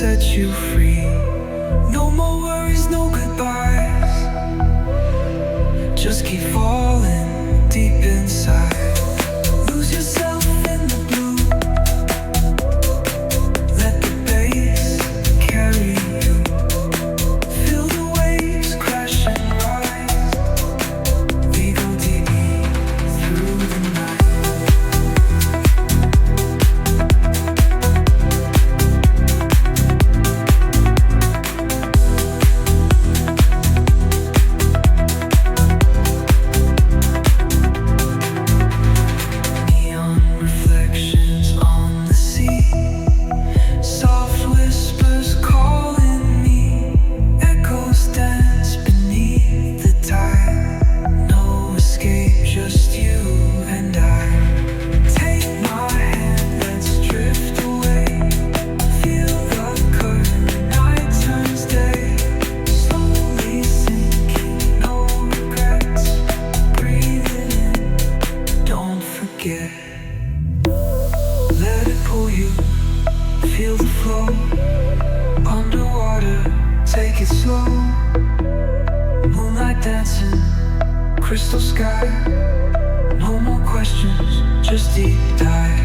set you free. No more worries, no goodbyes. Just keep falling deep inside. Lose yourself in the blue. Let the bass carry you. Feel the waves crash and rise. We go deep through the night. Let it pull you, feel the flow. Underwater, take it slow. Moonlight dancing, crystal sky. No more questions, just deep dive.